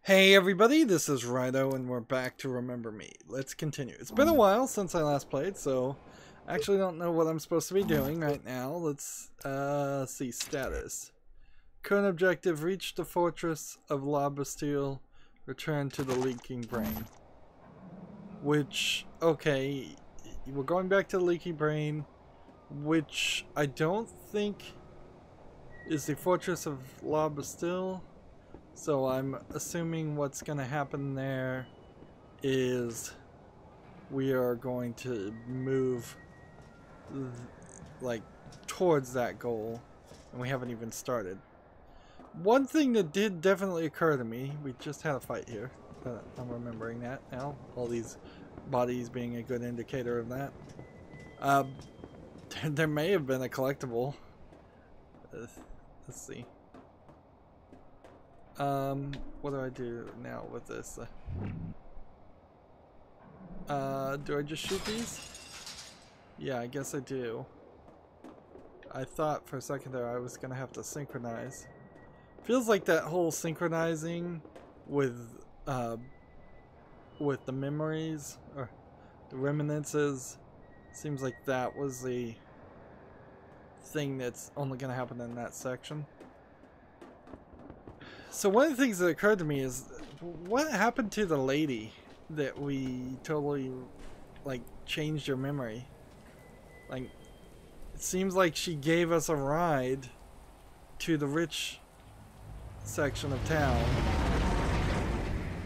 Hey everybody, this is Rydo and we're back to Remember Me. Let's continue. It's been a while since I last played, so I actually don't know what I'm supposed to be doing right now. Let's see status. Current objective, reach the fortress of La Bastille, return to the leaking brain. Which, okay, we're going back to the leaking brain, which I don't think is the fortress of La Bastille. So I'm assuming what's going to happen there is we are going to move like towards that goal, and we haven't even started. One thing that did definitely occur to me, we just had a fight here, but I'm remembering that now, all these bodies being a good indicator of that. There may have been a collectible. Let's see. What do I do now with this? Do I just shoot these? Yeah, I guess I do. I thought for a second there I was gonna have to synchronize. Feels like that whole synchronizing with the memories, or the remnants, seems like that was the thing that's only gonna happen in that section. So one of the things that occurred to me is, what happened to the lady that we totally, like, changed her memory? Like, it seems like she gave us a ride to the rich section of town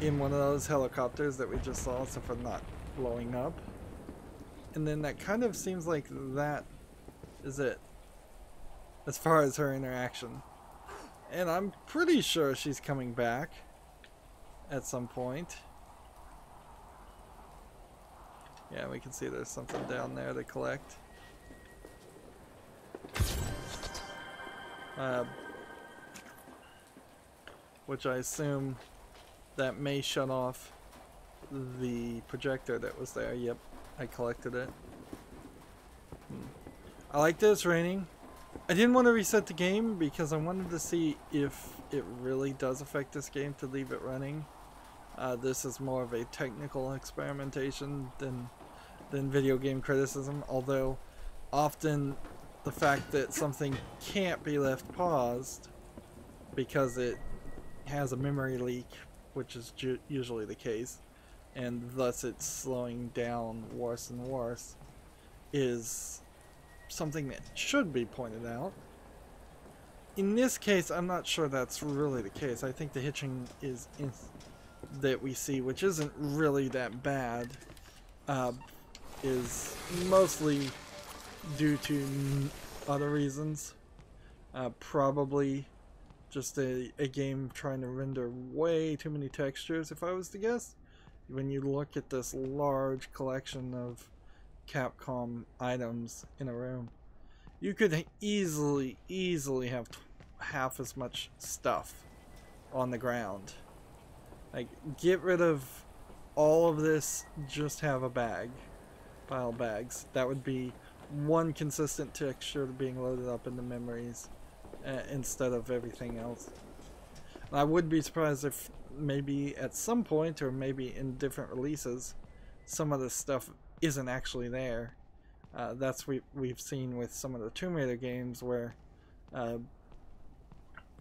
in one of those helicopters that we just saw, except for not blowing up. And then that kind of seems like that is it, as far as her interaction. And I'm pretty sure she's coming back at some point. Yeah, we can see there's something down there to collect. Which I assume that may shut off the projector that was there. Yep, I collected it. I like that it's raining. I didn't want to reset the game because I wanted to see if it really does affect this game to leave it running. This is more of a technical experimentation than video game criticism, although often the fact that something can't be left paused because it has a memory leak, which is usually the case, and thus it's slowing down worse and worse, is something that should be pointed out. In this case, I'm not sure that's really the case. I think the hitching is that we see, which isn't really that bad, is mostly due to other reasons. Probably just a game trying to render way too many textures, if I was to guess. When you look at this large collection of Capcom items in a room, you could easily have half as much stuff on the ground. Like, get rid of all of this, just have a pile of bags. That would be one consistent texture being loaded up in the memories instead of everything else. And I wouldn't be surprised if maybe at some point, or maybe in different releases, some of this stuff isn't actually there. That's we've seen with some of the Tomb Raider games, where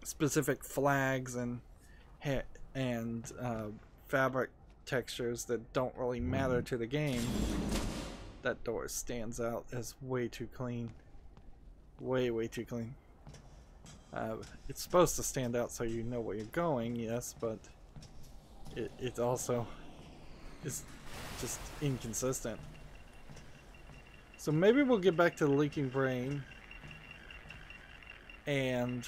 specific flags and fabric textures that don't really matter to the game. That door stands out as way too clean. Way too clean. It's supposed to stand out so you know where you're going, yes, but it also is just inconsistent. So maybe we'll get back to the leaking brain, and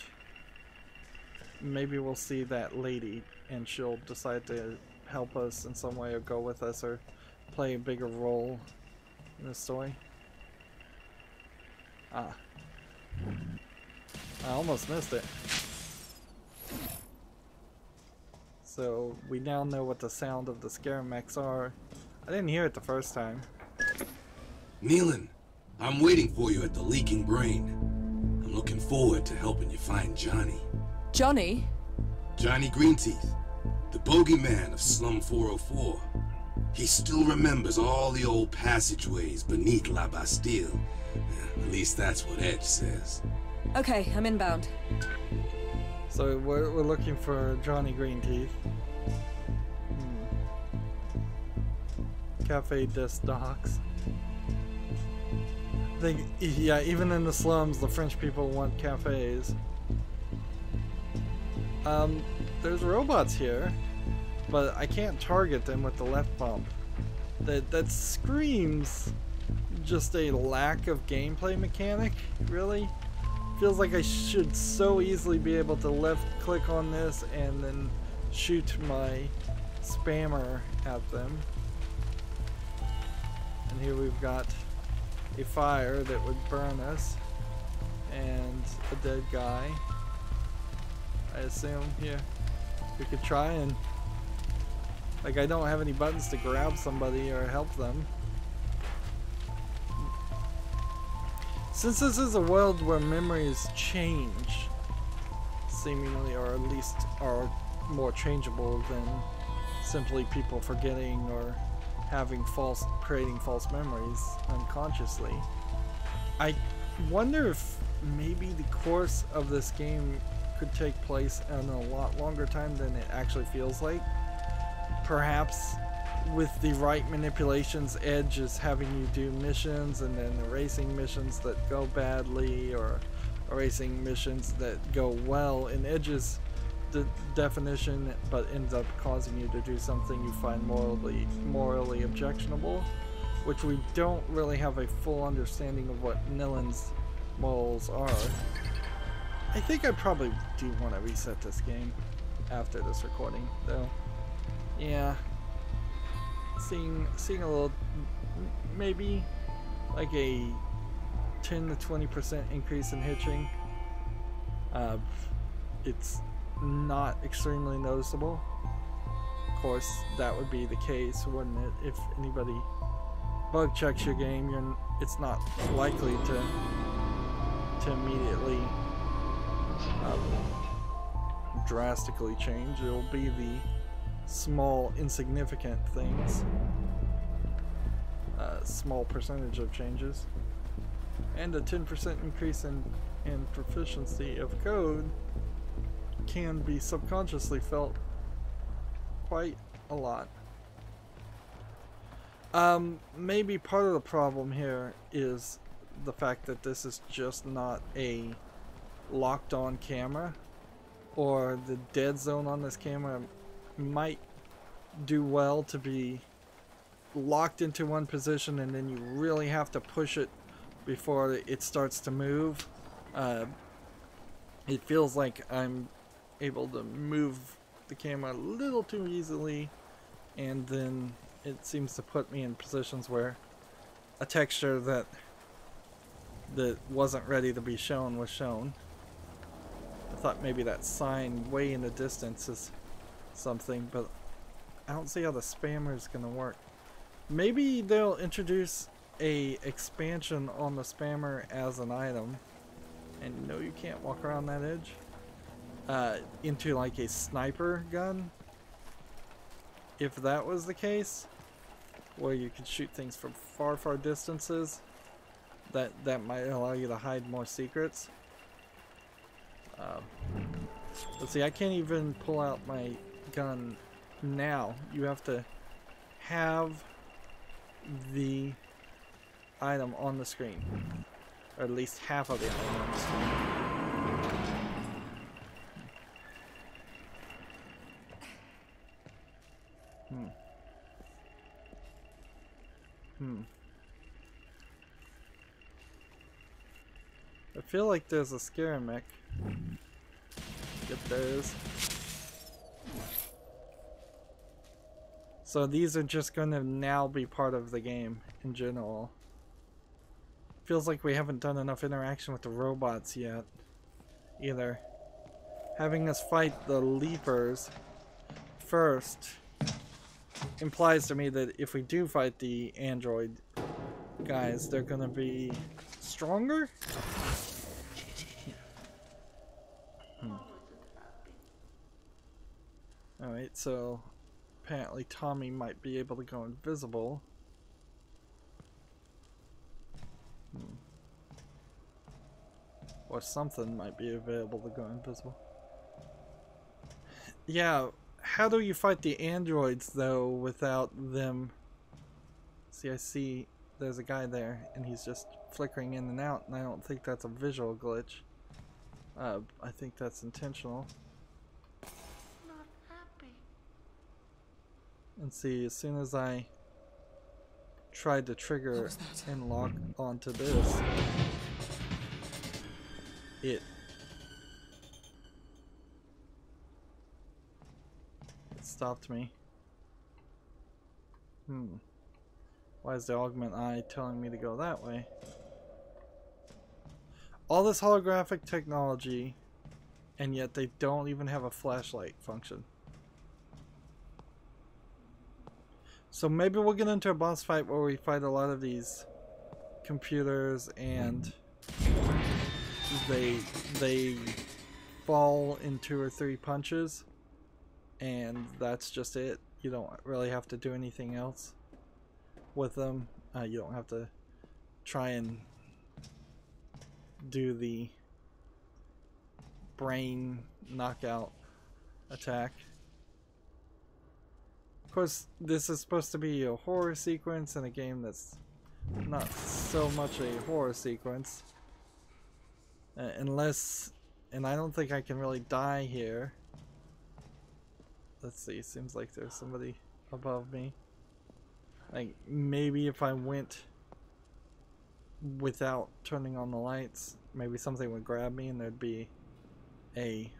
maybe we'll see that lady and she'll decide to help us in some way, or go with us, or play a bigger role in the story. I almost missed it. So we now know what the sound of the Scaramechs are. I didn't hear it the first time. Nilin, I'm waiting for you at the leaking brain. I'm looking forward to helping you find Johnny. Johnny? Johnny Greenteeth. The bogeyman of Slum 404. He still remembers all the old passageways beneath La Bastille. At least that's what Edge says. Okay, I'm inbound. So we're looking for Johnny Greenteeth. Cafe des Docks. Yeah, even in the slums, the French people want cafes. There's robots here, but I can't target them with the left bump. That screams just a lack of gameplay mechanic, really. Feels like I should so easily be able to left click on this and then shoot my spammer at them. And here we've got a fire that would burn us and a dead guy. I assume here we could try and, like, I don't have any buttons to grab somebody or help them. Since this is a world where memories change, seemingly, or at least are more changeable than simply people forgetting or creating false memories unconsciously, I wonder if maybe the course of this game could take place in a lot longer time than it actually feels like. Perhaps with the right manipulations, Edge is having you do missions and then erasing missions that go badly, or erasing missions that go well in Edge's definition, but ends up causing you to do something you find morally objectionable, which we don't really have a full understanding of what Nilin's morals are. I think I probably do want to reset this game after this recording, though. Yeah, seeing a little, maybe like a 10 to 20% increase in hitching. It's not extremely noticeable. Of course, that would be the case, wouldn't it? If anybody bug checks your game, it's not likely to immediately drastically change. It'll be the small, insignificant things, small percentage of changes, and a 10% increase in proficiency of code can be subconsciously felt quite a lot. Maybe part of the problem here is the fact that this is just not a locked on camera, or the dead zone on this camera might do well to be locked into one position and then you really have to push it before it starts to move. It feels like I'm able to move the camera a little too easily, and then it seems to put me in positions where a texture that wasn't ready to be shown was shown. I thought maybe that sign way in the distance is something, but I don't see how the spammer is gonna work. Maybe they'll introduce a expansion on the spammer as an item, and no, you can't walk around that edge, into like a sniper gun. If that was the case, where you could shoot things from far distances, that might allow you to hide more secrets. Let's see, I can't even pull out my gun now. You have to have the item on the screen, or at least half of the item on the screen. I feel like there's a scare mech. Yep, there is. So these are just going to now be part of the game in general. Feels like we haven't done enough interaction with the robots yet either. Having us fight the leapers first implies to me that if we do fight the android guys, they're gonna be stronger? Alright, so apparently Tommy might be able to go invisible. Or something might be available to go invisible. Yeah, how do you fight the androids though without them? See, I see there's a guy there and he's just flickering in and out, and I don't think that's a visual glitch. I think that's intentional. Not happy. And see, as soon as I tried to trigger and lock onto this, it stopped me. Why is the augment eye telling me to go that way? All this holographic technology, and yet they don't even have a flashlight function. So maybe we'll get into a boss fight where we fight a lot of these computers and they fall in 2 or 3 punches, and that's just it. You don't really have to do anything else with them. You don't have to try and do the brain knockout attack. Of course, this is supposed to be a horror sequence in a game that's not so much a horror sequence. Unless, and I don't think I can really die here. Let's see, seems like there's somebody above me. Like, maybe if I went without turning on the lights, maybe something would grab me and there'd be a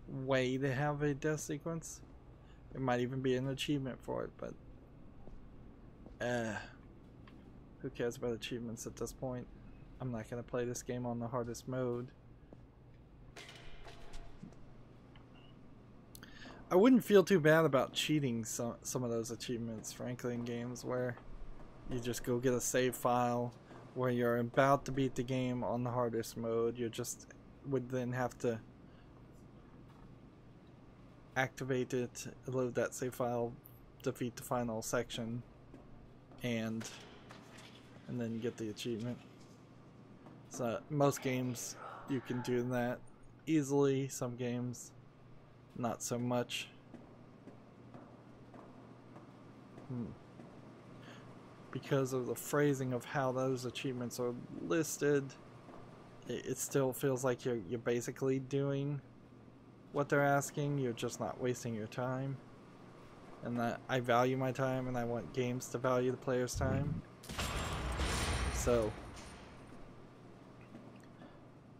way to have a death sequence. There might even be an achievement for it, but who cares about achievements at this point? I'm not going to play this game on the hardest mode. I wouldn't feel too bad about cheating some of those achievements, frankly, in games where you just go get a save file, where you're about to beat the game on the hardest mode. You just would then have to activate it, load that save file, defeat the final section, and then get the achievement. So most games you can do that easily, some games not so much. Because of the phrasing of how those achievements are listed, it still feels like you're basically doing what they're asking. You're just not wasting your time. And that I value my time, and I want games to value the player's time. So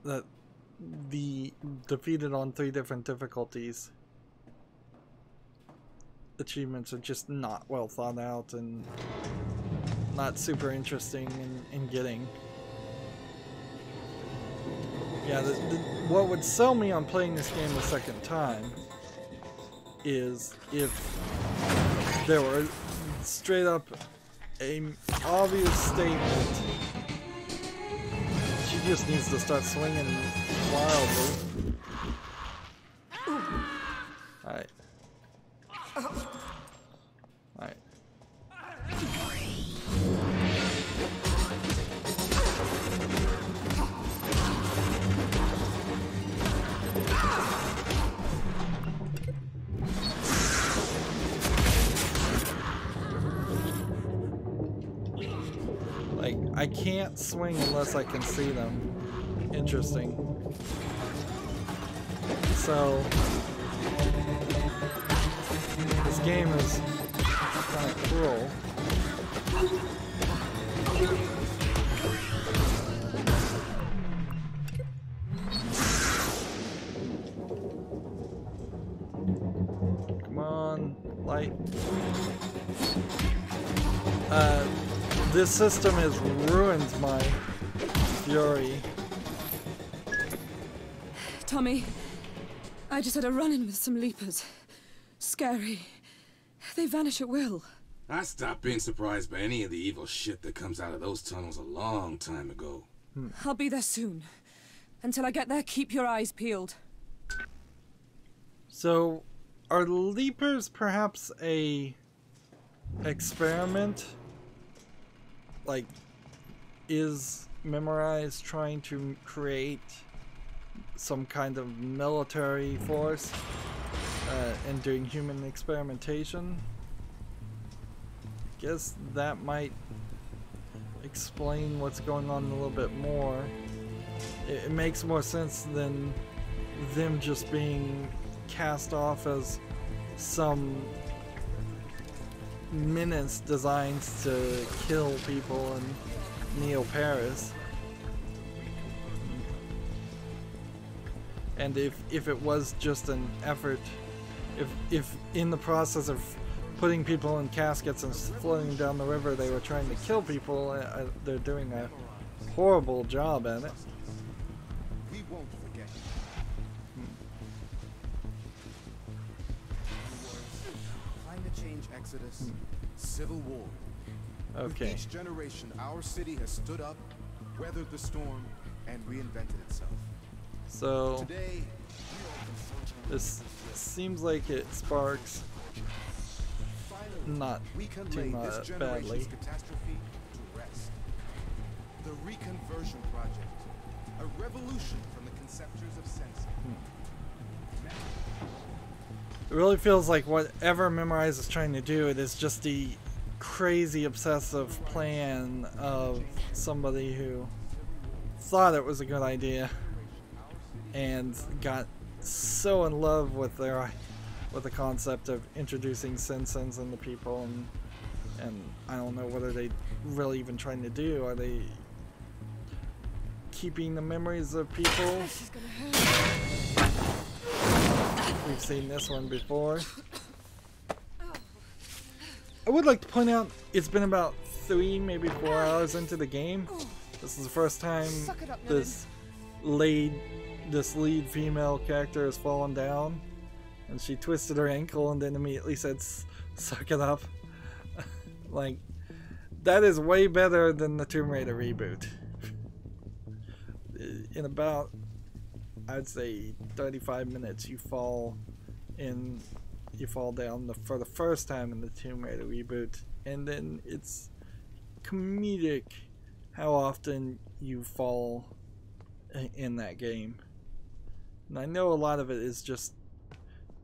that the defeated on 3 different difficulties achievements are just not well thought out and not super interesting in getting. Yeah, what would sell me on playing this game a second time is if there were straight up a obvious statement. She just needs to start swinging wildly. Alright. Alright. Like, I can't swing unless I can see them. Interesting. So this game is kind of cruel. Come on, light. This system has ruined my fury. Tommy, I just had a run-in with some leapers. Scary. They vanish at will. I stopped being surprised by any of the evil shit that comes out of those tunnels a long time ago. I'll be there soon. Until I get there, keep your eyes peeled. So, Are leapers perhaps a experiment? Like, is Memorize trying to create some kind of military force and doing human experimentation? Guess that might explain what's going on a little bit more. It makes more sense than them just being cast off as some menace designed to kill people in Neo-Paris. And if it was just an effort, if in the process of putting people in caskets and floating down the river they were trying to kill people, they're doing a horrible job at it. We won't forget. Climate change, exodus, civil war. Okay. With each generation, our city has stood up, weathered the storm, and reinvented itself. So Today, this seems like it sparks not we can too lay this badly. generation's catastrophe to rest. The Reconversion Project, a revolution from the conceptors of sense. It really feels like whatever Memorize is trying to do, it is just the crazy obsessive plan of somebody who thought it was a good idea and got so in love with the concept of introducing senses into people, and I don't know, what are they really even trying to do? Are they keeping the memories of people? We've seen this one before. I would like to point out it's been about 3, maybe 4 hours into the game. This is the first time this lead female character has fallen down, and she twisted her ankle and then immediately said, "Suck it up." Like, that is way better than the Tomb Raider reboot. In about, I'd say, 35 minutes, you fall down for the first time in the Tomb Raider reboot, and then it's comedic how often you fall in that game. And I know a lot of it is just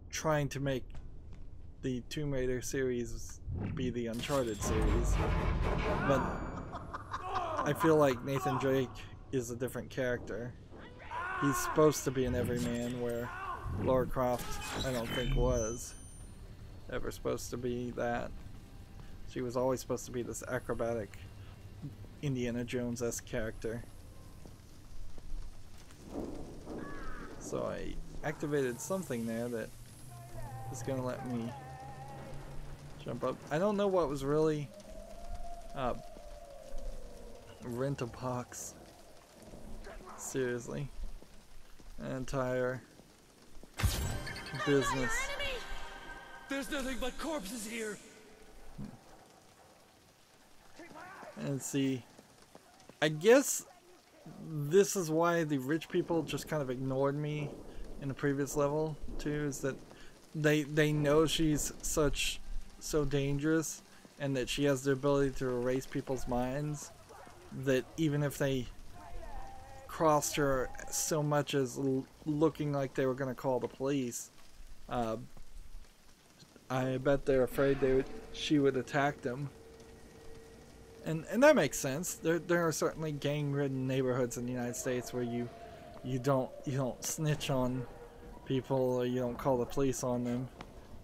trying to make the Tomb Raider series be the Uncharted series, but I feel like Nathan Drake is a different character. He's supposed to be an everyman, where Lara Croft, I don't think, was ever supposed to be that. She was always supposed to be this acrobatic Indiana Jones-esque character. So I activated something there that is going to let me jump up. I don't know what was really rent a box. Seriously. An entire business. There's nothing but corpses here. And see, I guess this is why the rich people just kind of ignored me in the previous level too, is that they know she's so dangerous, and that she has the ability to erase people's minds, that even if they crossed her so much as looking like they were going to call the police, I bet they're afraid she would attack them. And that makes sense. There are certainly gang-ridden neighborhoods in the United States where you don't snitch on people, or you don't call the police on them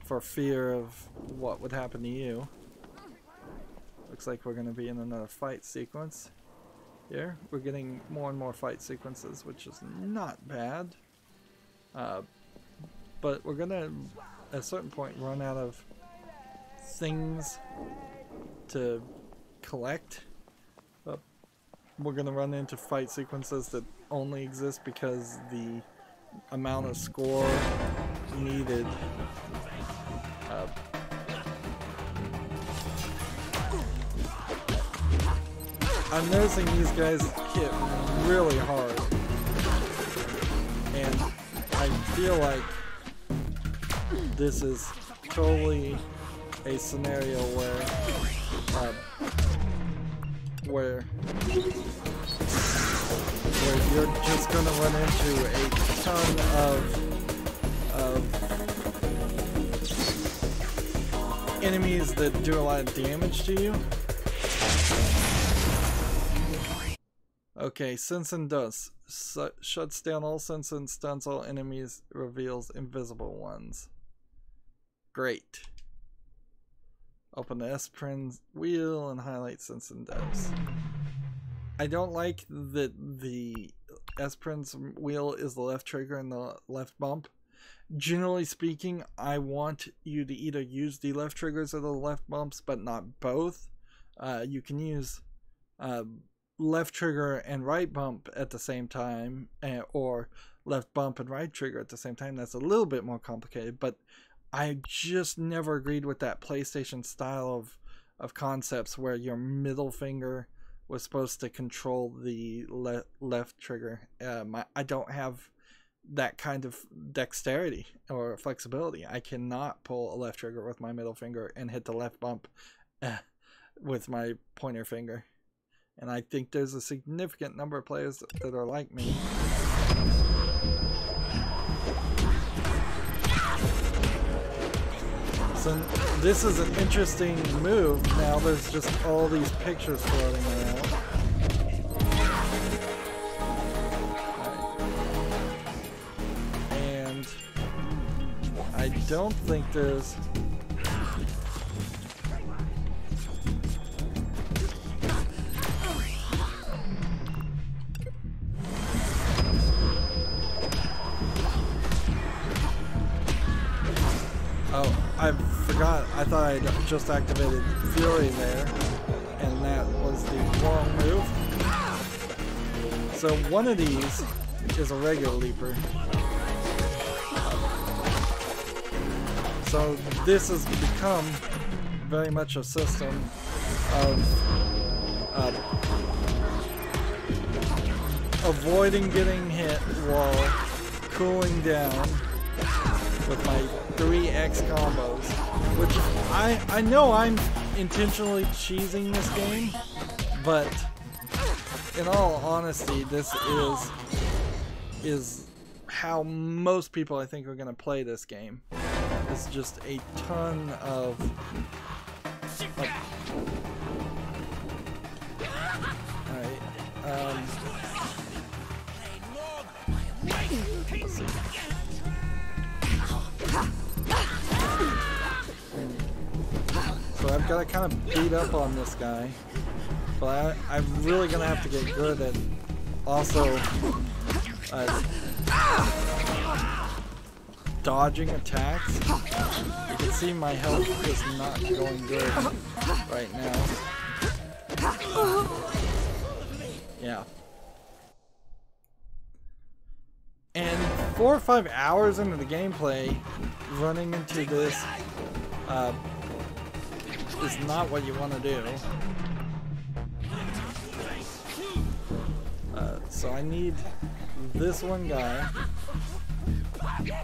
for fear of what would happen to you. Looks like we're going to be in another fight sequence here. We're getting more and more fight sequences, which is not bad. But we're going to, at a certain point, run out of things to collect. But we're going to run into fight sequences that only exist because the amount of score needed I'm noticing these guys hit really hard, and I feel like this is totally a scenario where you're just gonna run into a ton of enemies that do a lot of damage to you. Okay, Sense and Dust. Shuts down all sense and stuns all enemies, reveals invisible ones. Great. Open the S-Prin's wheel and highlight Sense and Dust. I don't like that the S-Prin's wheel is the left trigger and the left bump. Generally speaking, I want you to either use the left triggers or the left bumps, but not both. You can use left trigger and right bump at the same time, or left bump and right trigger at the same time. That's a little bit more complicated, but I just never agreed with that PlayStation style of concepts where your middle finger was supposed to control the left trigger. I don't have that kind of dexterity or flexibility. I cannot pull a left trigger with my middle finger and hit the left bump with my pointer finger. And I think there's a significant number of players that are like me. So this is an interesting move. Now there's just all these pictures floating around. And I don't think there's... Oh, I forgot. I thought I'd just activated Fury there, and that was the wrong move. So one of these is a regular leaper. So this has become very much a system of avoiding getting hit while cooling down with my 3x combos, which I know I'm intentionally cheesing this game, but in all honesty, this is how most people I think are going to play this game. It's just a ton of alright, let's see. So I've got to kind of beat up on this guy, but I'm really going to have to get good at also dodging attacks. You can see my health is not going good right now. Yeah. And 4 or 5 hours into the gameplay, running into this is not what you want to do. So I need this one guy.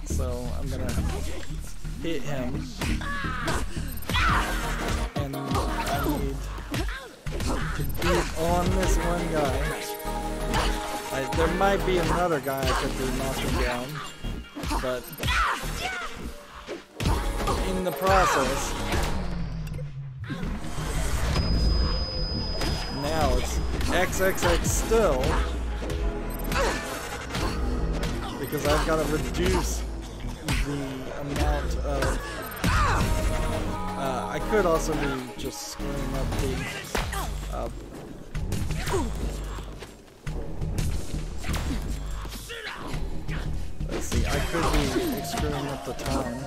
So I'm gonna hit him. And I need to beat on this one guy. There might be another guy I could be knocking down, but in the process, now it's XXX still, because I've got to reduce the amount of... I could also be just screwing up the... let's see, I could be screwing up the time.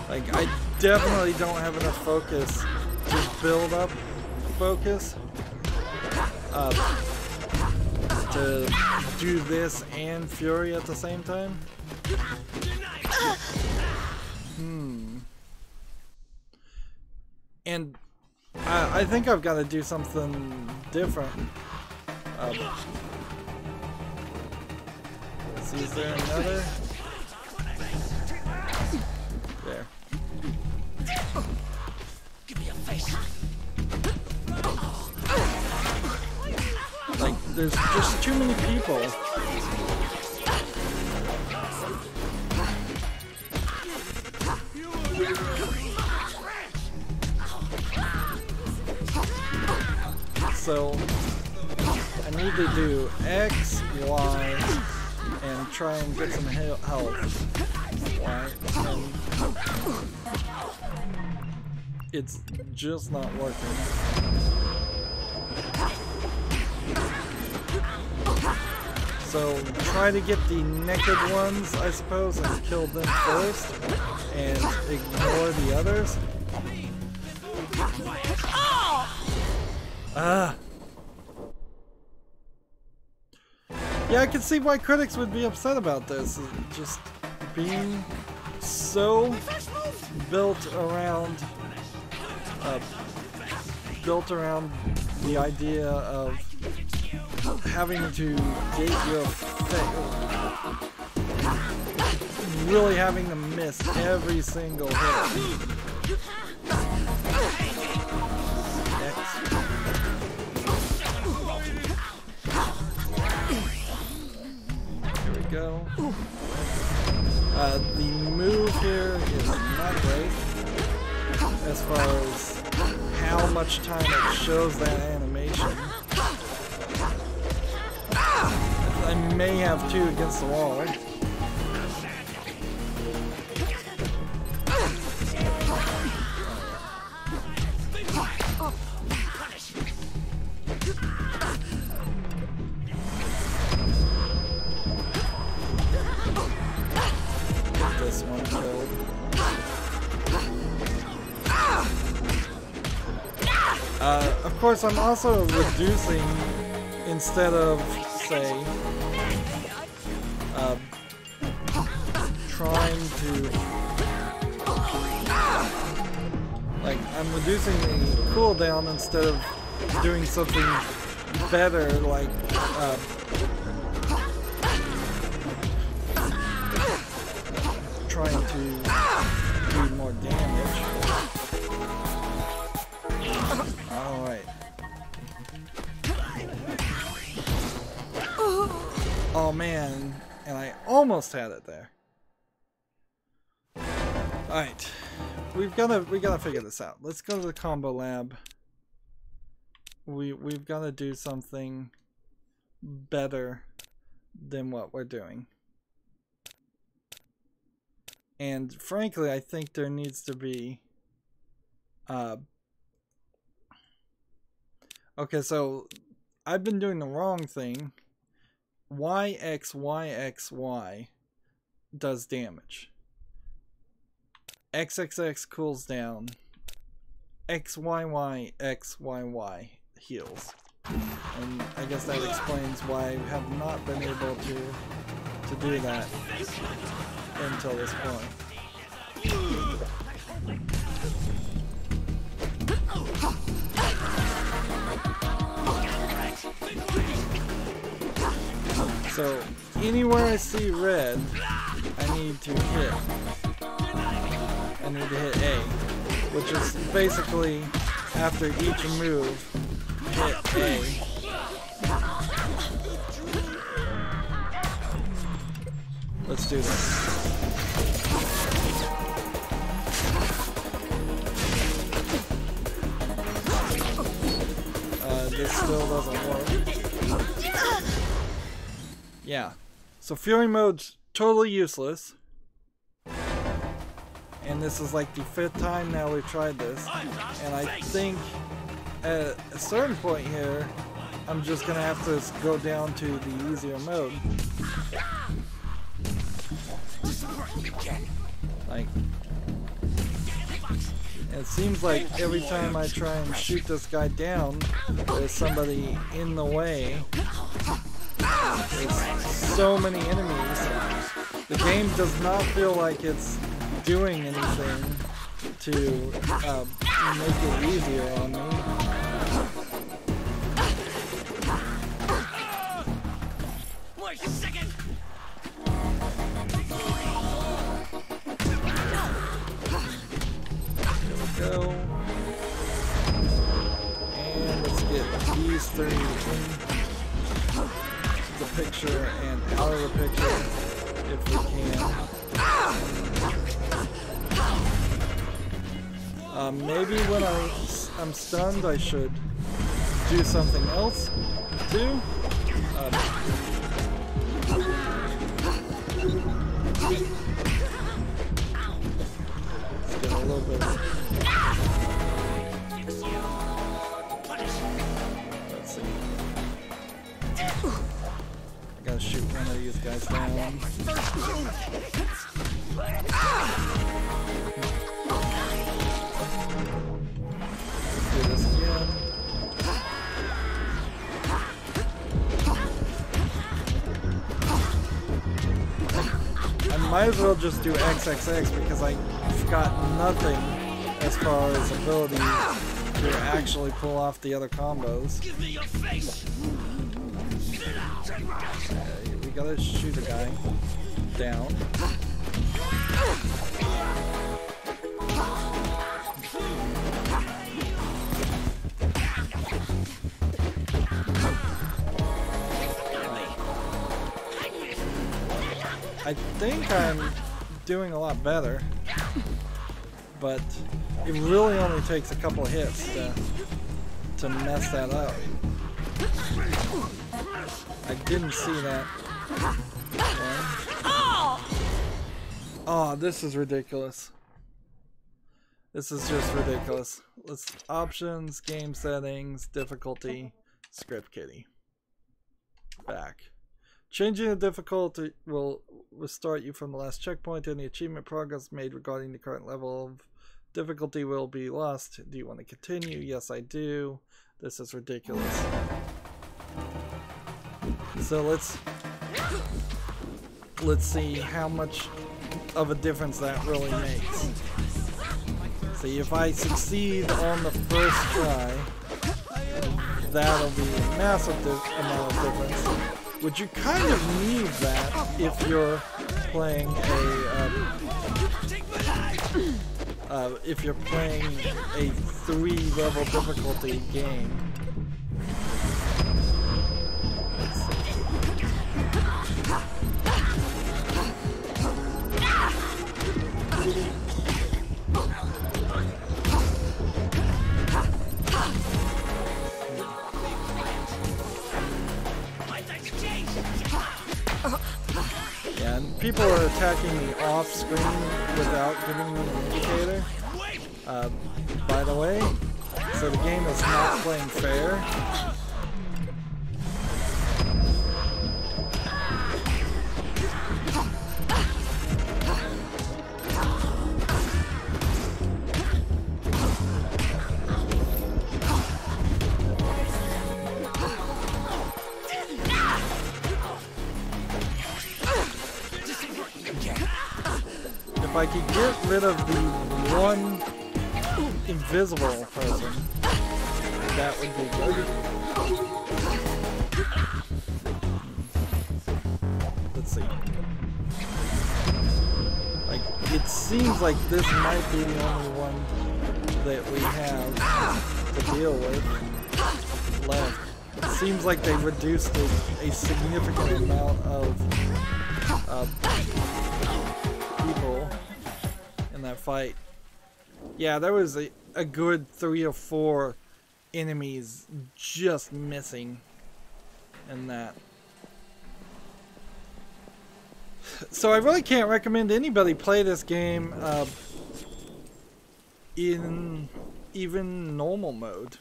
Like, I definitely don't have enough focus to build up focus to do this and Fury at the same time. And I think I've got to do something different. Let's see, is there another? There. Give me a face. Like, there's just too many people. So, I need to do X, Y, and try and get some health. Y, and it's just not working. So, try to get the naked ones, I suppose, and kill them first, and ignore the others. Yeah, I can see why critics would be upset about this. Just being so built around the idea of having to get your really having to miss every single hit. Here we go. The move here is not great as far as how much time it shows that animation. I may have two against the wall. Get this one killed. Of course, I'm also reducing instead of, say, trying to, like, I'm reducing the cooldown instead of doing something better, like, trying to do more damage. Alright. Oh man, and I almost had it there. Alright. We gotta figure this out. Let's go to the combo lab. We've gotta do something better than what we're doing. And frankly, I think there needs to be okay, so I've been doing the wrong thing. YXYXY does damage. XXX cools down. XYYXYY heals. And I guess that explains why I have not been able to do that until this point. So, anywhere I see red, I need to hit. I need to hit A, which is basically, after each move, hit A. Let's do this. This still doesn't work. Yeah, so Fury mode's totally useless. And this is like the 5th time now we've tried this. And I think at a certain point here, I'm just gonna have to go down to the easier mode. Like, it seems like every time I try and shoot this guy down, there's somebody in the way. There's so many enemies. The game does not feel like it's doing anything to make it easier on me. Wait a second. There we go. And let's get these three between the picture and out of the picture if we can. Maybe when I'm stunned, I should do something else too. Let's get a little bit. Let's see. I gotta shoot one of these guys down. Do this again. I might as well just do XXX because I've got nothing as far as ability to actually pull off the other combos. Give me your face. Okay, we gotta shoot a guy down. I think I'm doing a lot better, but it really only takes a couple hits to mess that up. I didn't see that one. Oh, this is ridiculous. This is just ridiculous. Let's options, game settings, difficulty, script kiddie. Back. Changing the difficulty will start you from the last checkpoint. Any achievement progress made regarding the current level of difficulty will be lost. Do you want to continue? Yes, I do. This is ridiculous. So let's see how much of a difference that really makes. See, if I succeed on the first try, that'll be a massive amount of difference. Which you kind of need that if you're playing a 3-level difficulty game. Yeah, and people are attacking me off screen without giving me an indicator. By the way, so the game is not playing fair. If I could get rid of the one invisible person, that would be good. Let's see. Like, it seems like this might be the only one that we have to deal with left. It seems like they reduced a significant amount of people in that fight. Yeah, there was a good 3 or 4 enemies just missing in that. So I really can't recommend anybody play this game in even normal mode.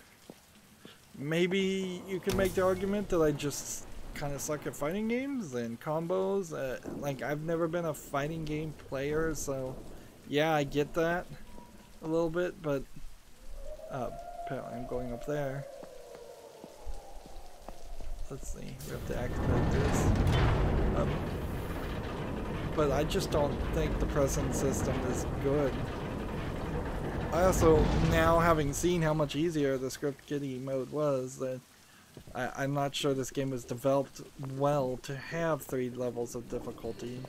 Maybe you can make the argument that I just kind of suck at fighting games and combos. Like, I've never been a fighting game player, so yeah, I get that a little bit, but apparently I'm going up there. Let's see, we have to activate this. But I just don't think the present system is good. I also, now having seen how much easier the script kiddie mode was, that I'm not sure this game was developed well to have 3 levels of difficulty.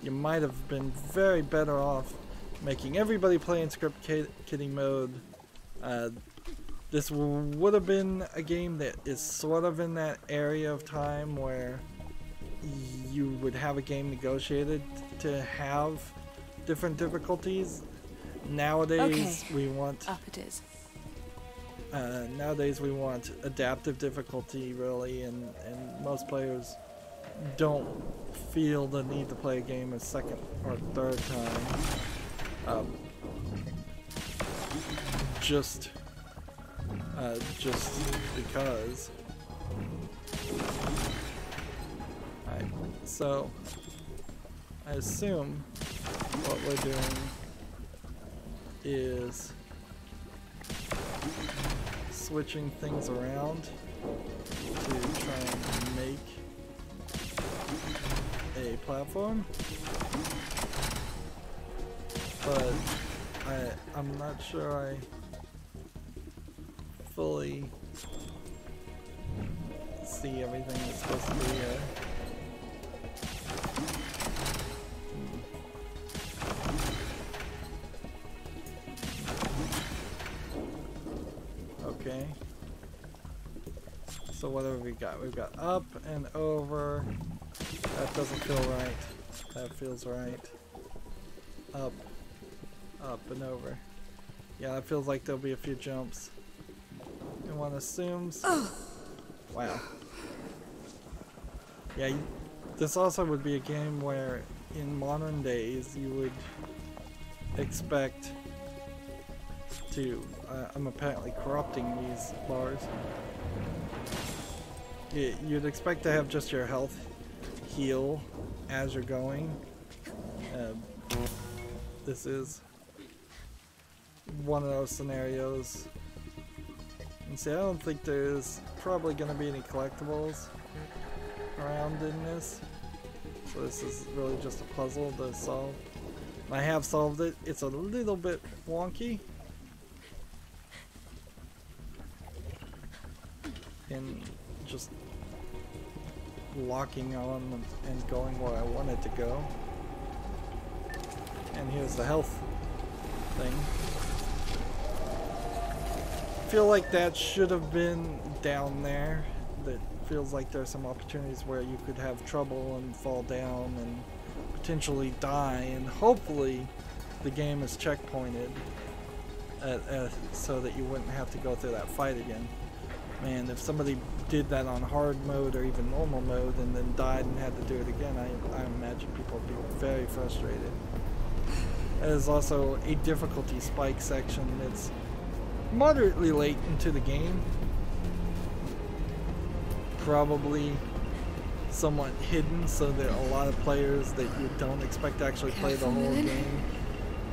You might have been very better off making everybody play in script kiddie mode. This would have been a game that is sort of in that area of time where you would have a game negotiated to have different difficulties. Nowadays, we want... Up it is. Nowadays we want adaptive difficulty, really, and most players don't feel the need to play a game a second or third time. Just because. Alright, so I assume what we're doing is switching things around to try and make a platform, but I'm not sure I fully see everything that's supposed to be here. Okay. So what have we got? We've got up and over. That doesn't feel right. That feels right. Up. Up and over. Yeah, that feels like there'll be a few jumps. And one assumes... Wow. Yeah, this also would be a game where in modern days you would expect to... I'm apparently corrupting these bars. You'd expect to have just your health heal as you're going. This is one of those scenarios. And see, I don't think there's probably going to be any collectibles around in this. So this is really just a puzzle to solve. I have solved it. It's a little bit wonky. And just locking on and going where I want it to go. And here's the health thing. I feel like that should have been down there. That feels like there's some opportunities where you could have trouble and fall down and potentially die, and hopefully the game is checkpointed so that you wouldn't have to go through that fight again. Man, if somebody did that on hard mode or even normal mode and then died and had to do it again, I imagine people would be very frustrated. There's also a difficulty spike section that's moderately late into the game. Probably somewhat hidden so that a lot of players that you don't expect to actually play the whole game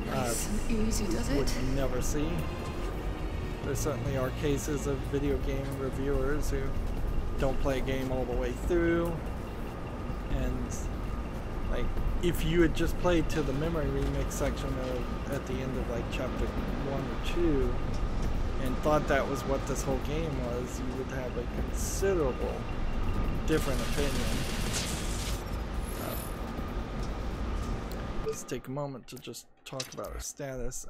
Nice and easy, does it? would never see. There certainly are cases of video game reviewers who don't play a game all the way through, and like if you had just played to the memory remix section at the end of like chapter 1 or 2 and thought that was what this whole game was, you would have a considerable different opinion. Let's take a moment to just talk about our status.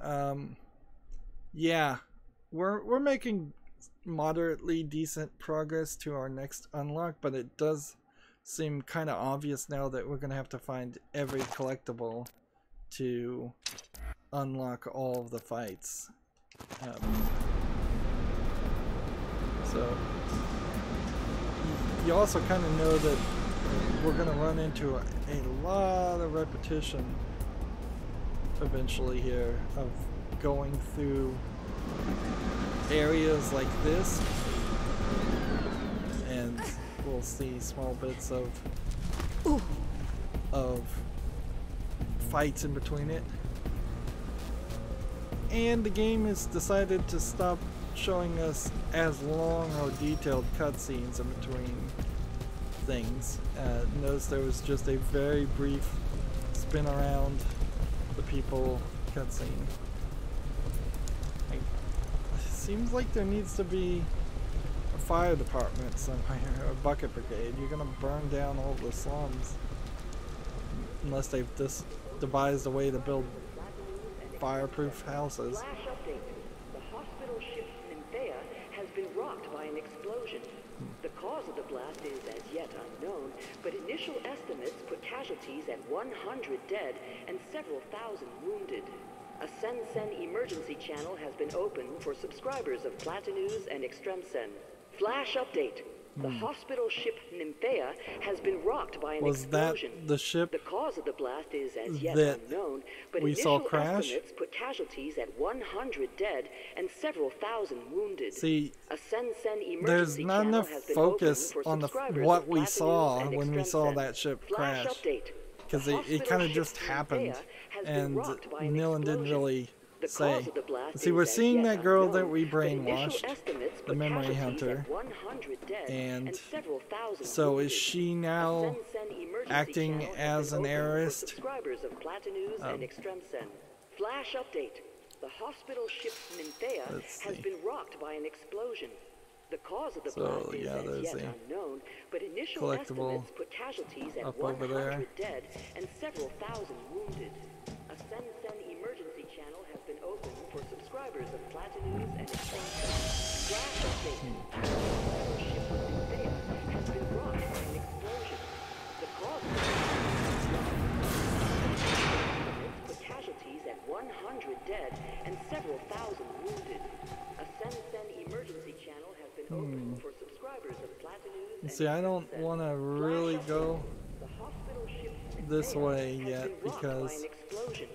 Yeah, we're making moderately decent progress to our next unlock, but it does seem kind of obvious now that we're gonna have to find every collectible to unlock all of the fights. So you also kind of know that we're gonna run into a lot of repetition eventually here of going through areas like this, and we'll see small bits of fights in between it. And the game has decided to stop showing us as long or detailed cutscenes in between things. Notice there was just a very brief spin around the people cutscene. seems like there needs to be a fire department somewhere, or a bucket brigade. You're gonna burn down all the slums. Unless they've just devised a way to build fireproof houses. Flash update. The hospital ship Nymphaea has been rocked by an explosion. The cause of the blast is as yet unknown, but initial estimates put casualties at 100 dead and several thousand wounded. A Sen emergency channel has been opened for subscribers of Platanews and Extremsen. Flash update. The hospital ship Nymphaea has been rocked by an explosion. Was that the ship The cause of the blast is as yet that unknown, but we saw initial crash? estimates put casualties at 100 dead and several thousand wounded. See, A Sen there's emergency not channel enough has been focus opened for on subscribers what of we Platanews saw and when we saw Extremsen. that ship Flash crash. update. Because The it hospital kind of ship just happened, Nymphaea has been and rocked by an Nilin didn't explosion. really The say. cause of the blast See, is we're as seeing yet that girl that unknown, we but initial brainwashed, estimates the put memory casualties hunter, at 100 dead and several thousand so is wounded. she A now Sen emergency acting channel has as been an opened for heirist? subscribers of Platanews and Extremsen. Flash update. The hospital ship Nymphaea Let's has see. been rocked by an explosion. The cause of the So, blast is yeah, as there's yet the unknown, but initial collectible estimates put casualties at up over 100 there. dead and several thousand wounded. A Sen emergency channel has been opened for subscribers of Platanews and Extremsen. Flash update. The hospital ship Nymphaea has been rocked by an explosion. The cause of the estimates put casualties at 100 dead and several thousand wounded. A Sen emergency channel has been opened for subscribers of Platanews and See, I don't Extremsen. want to really Flash go update. The hospital ship this Nymphaea way has yet been rocked by because an explosion.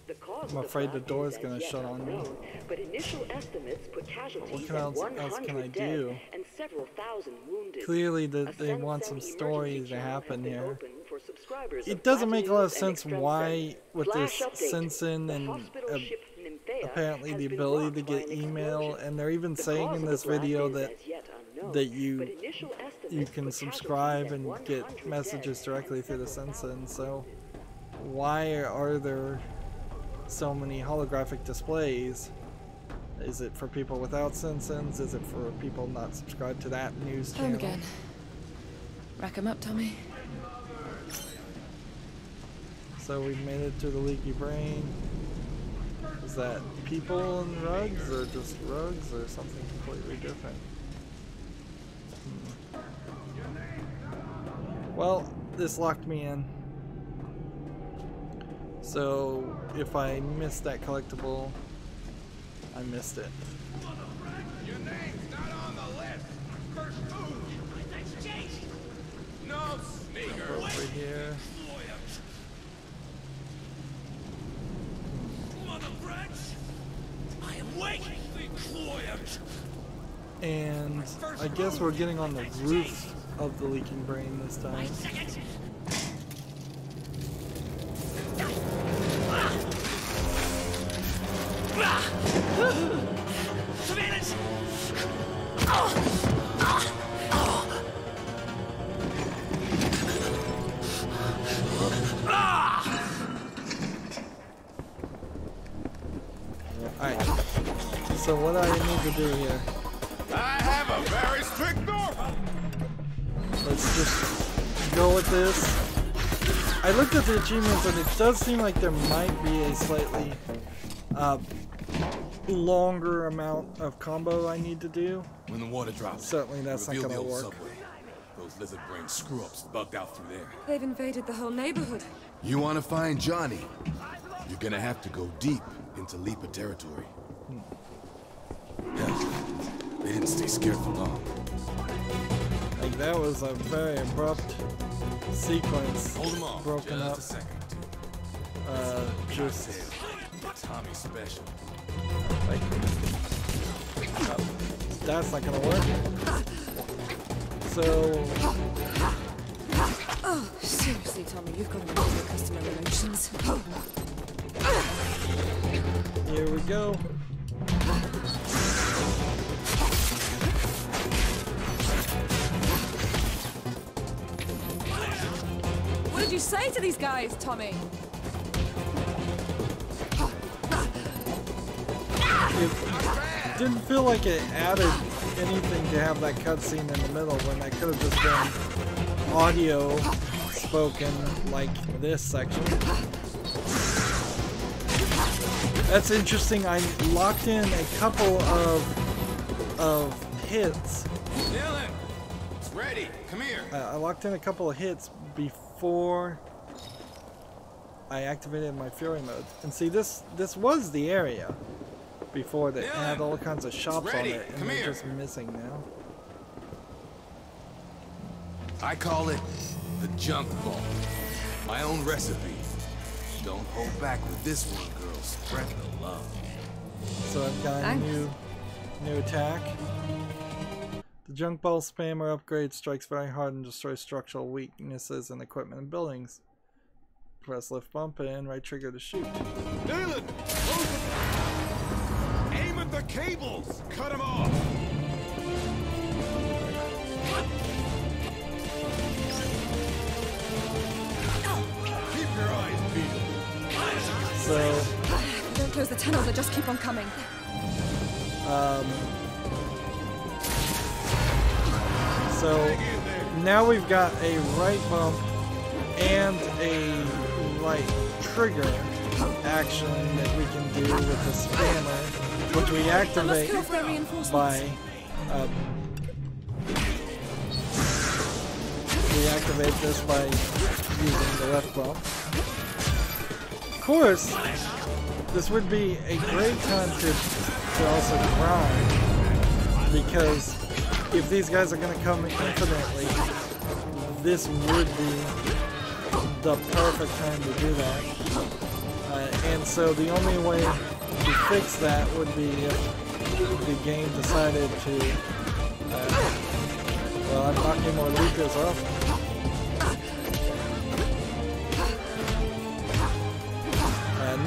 The cause I'm of afraid the blast door's is as gonna yet shut on me. unknown, but initial estimates put casualties What at else can I 100 do? dead and several thousand wounded. Clearly A they Sen want some emergency stories to channel has happen been here. opened for subscribers It of doesn't make a lot of Platanews and sense Extremsen. why, with this Flash update. Sensen The and hospital ship Nymphaea apparently has the been ability rocked to by get an email, explosion. and they're even The saying cause in of this the blast video is that as yet unknown, that you but initial estimates you put can casualties subscribe at and 100 get messages dead directly and through the several Sensen. thousand So wounded. why are there so many holographic displays? Is it for people without Sensens? Is it for people not subscribed to that news Home channel? again. Rack 'em up, Tommy. So we made it to the leaky brain. Is that people and rugs, or just rugs, or something completely different? Well, this locked me in. So if I missed that collectible, I missed it. Your name's not on the list. First move. No sneaker. Over here. I am waiting. And I guess we're getting on the roof of the leaking brain this time. Second. Surveillance. Alright. So what do I need to do here? I have a very strict norm. Let's just go with this. I looked at the achievements and it does seem like there might be a slightly longer amount of combo I need to do. When the water drops, Certainly that's not reveal gonna the old work. subway. Those lizard brain screw-ups bugged out through there. They've invaded the whole neighborhood. You want to find Johnny? You're gonna have to go deep into Lipa territory. Yeah, they didn't stay scared for long. Like that was a very abrupt sequence. Hold him off. Broken just up. a second. Just Tommy special. like that's not gonna work. So Oh, seriously, Tommy, you've got to know your customer relations. here we go. What did you say to these guys, Tommy? didn't feel like it added anything to have that cutscene in the middle when that could have just been audio spoken like this section. That's interesting. I locked in a couple of hits. Nilin, it's ready. Come here. I locked in a couple of hits before I activated my Fury mode. And see, this was the area before that had all kinds of shops on it, and they're just missing now. I call it the junk vault. My own recipe. Don't hold back with this one, girl. Spread the love. So I've got a new attack. The junk ball spammer upgrade strikes very hard and destroys structural weaknesses in equipment and buildings. Press lift bump and right trigger to shoot. Nilin, aim at the cables. Cut them off. Keep your eyes peeled. So Don't close the tunnel, they just keep on coming. So now we've got a right bump and a right trigger action that we can do with the spammer, which we activate by we activate this by using the left bump. Of course, this would be a great time to also grind, because if these guys are going to come infinitely, this would be the perfect time to do that. And so the only way to fix that would be if the game decided to, well, I'm knocking more loopers off.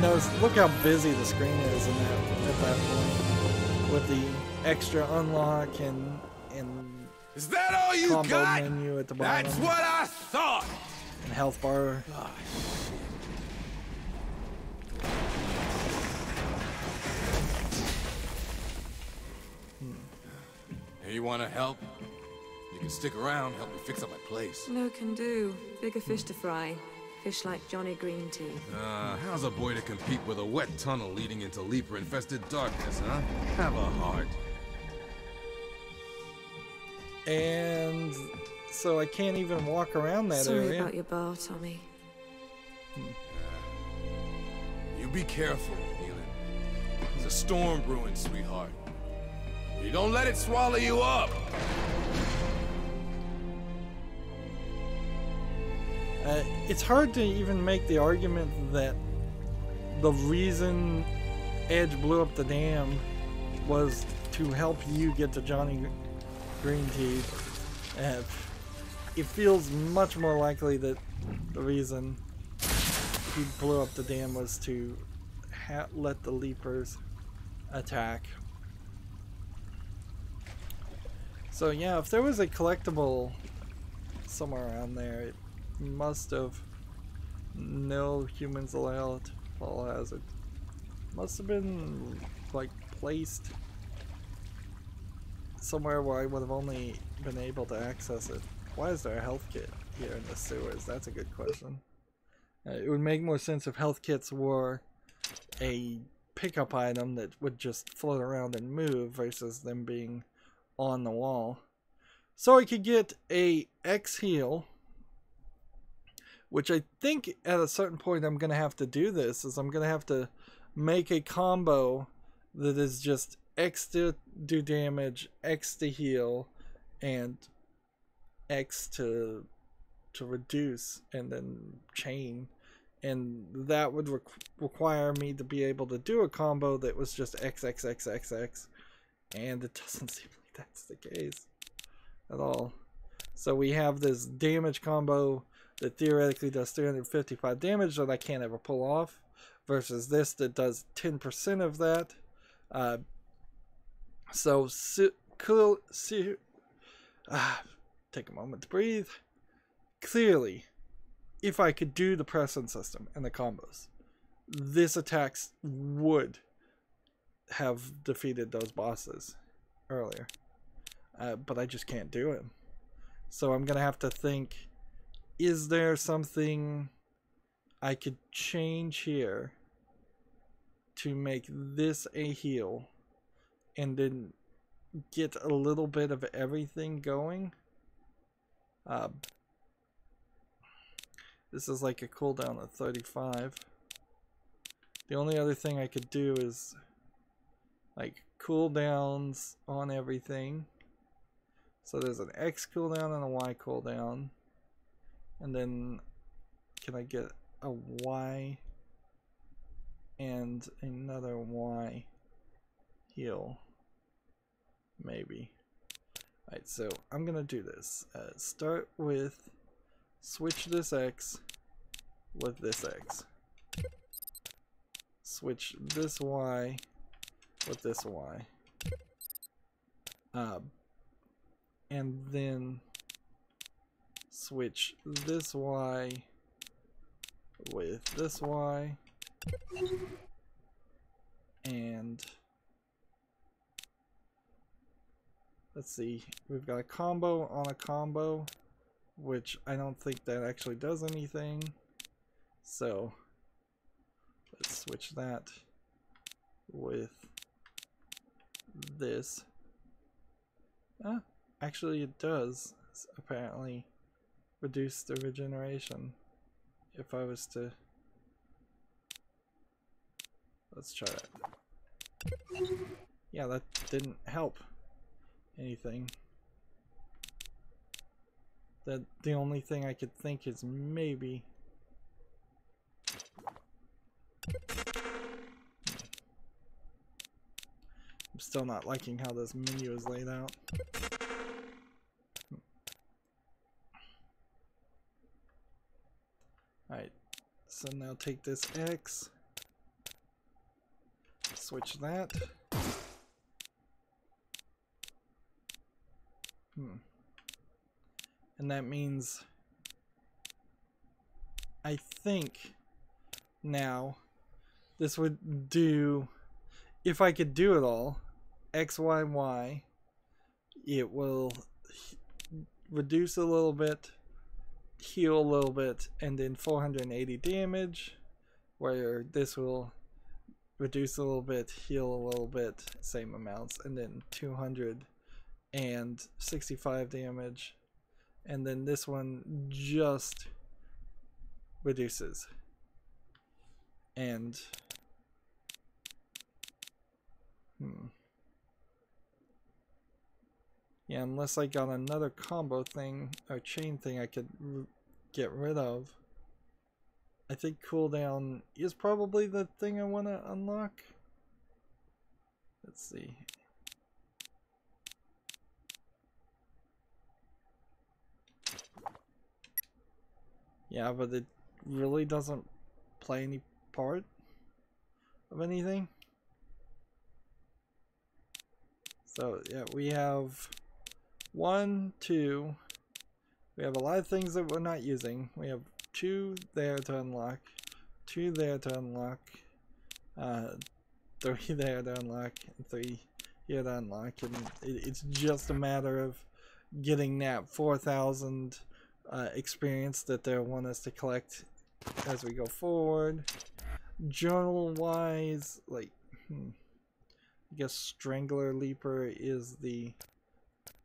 Notice, look how busy the screen is in at that point, with the extra unlock and is that all you combo got? menu at the bottom. That's what I thought. And health bar. Hey, you want to help? You can stick around, help me fix up my place. No can do. Bigger fish to fry. Fish like Johnny Green Tea. How's a boy to compete with a wet tunnel leading into leaper-infested darkness, huh? Have a heart. And so I can't even walk around that Sorry area. about your bar, Tommy. You be careful, Nilin. There's a storm brewing, sweetheart. You don't let it swallow you up. It's hard to even make the argument that the reason Edge blew up the dam was to help you get to Johnny Green Tea. It feels much more likely that the reason he blew up the dam was to let the Leapers attack. So yeah, if there was a collectible somewhere around there, it must have, no humans allowed, fall hazard, must have been like placed somewhere where I would have only been able to access it. Why is there a health kit here in the sewers? That's a good question. It would make more sense if health kits were a pickup item that would just float around and move versus them being on the wall. So I could get a X heal, which I think at a certain point I'm going to have to do this, is I'm going to have to make a combo that is just X to do damage, X to heal, and X to reduce, and then chain. And that would require me to be able to do a combo that was just X, X, X, X, X. And it doesn't seem like that's the case at all. So we have this damage combo that theoretically does 355 damage that I can't ever pull off, versus this that does 10% of that. Take a moment to breathe. Clearly, if I could do the press-in system and the combos, this attack would have defeated those bosses earlier. But I just can't do it. So I'm gonna have to think, is there something I could change here to make this a heal and then get a little bit of everything going? This is like a cooldown of 35. The only other thing I could do is like cooldowns on everything. So there's an X cooldown and a Y cooldown. And then can I get a Y and another Y heal? Maybe. Alright, so I'm gonna do this. Start with switch this X with this X. Switch this Y with this Y. And then switch this Y with this Y. And let's see, we've got a combo on a combo, which I don't think that actually does anything. So let's switch that with this. Actually it does apparently reduce the regeneration. If I was to, let's try that. Yeah, that didn't help anything. That the only thing I could think is maybe I'm still not liking how this menu is laid out. Alright, so now take this X, switch that. And that means, I think now this would do, if I could do it all, X, Y, Y, it will reduce a little bit, heal a little bit, and then 480 damage, where this will reduce a little bit, heal a little bit, same amounts, and then 265 damage, and then this one just reduces. And yeah, unless I got another combo thing or chain thing I could get rid of. I think cooldown is probably the thing I want to unlock. Let's see. Yeah, but it really doesn't play any part of anything. So yeah, we have 1, 2. We have a lot of things that we're not using. We have 2 there to unlock, 2 there to unlock, 3 there to unlock, and 3 here to unlock, and it's just a matter of getting that 4,000 experience that they want us to collect as we go forward. Journal wise, like I guess Strangler Leaper is the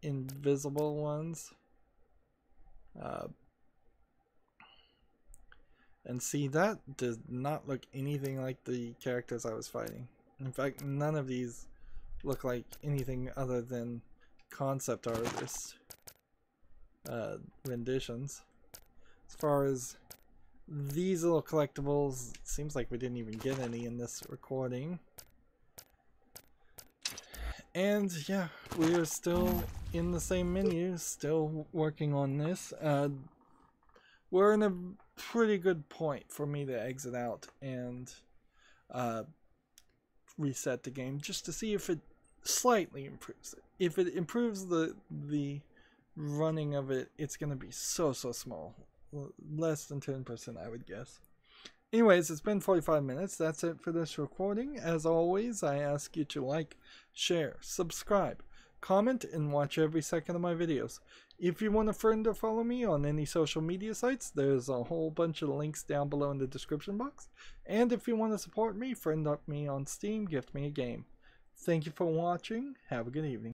invisible ones. And see, that does not look anything like the characters I was fighting. In fact, none of these look like anything other than concept artist renditions. As far as these little collectibles, it seems like we didn't even get any in this recording. And yeah, we are still in the same menu, still working on this. We're in a pretty good point for me to exit out and reset the game just to see if it slightly improves it. If it improves the running of it, it's going to be so small. Less than 10%, I would guess. Anyways, it's been 45 minutes. That's it for this recording. As always, I ask you to like, share, subscribe, comment, and watch every second of my videos. If you want a friend to follow me on any social media sites, there's a whole bunch of links down below in the description box. And if you want to support me, friend up me on Steam, gift me a game. Thank you for watching. Have a good evening.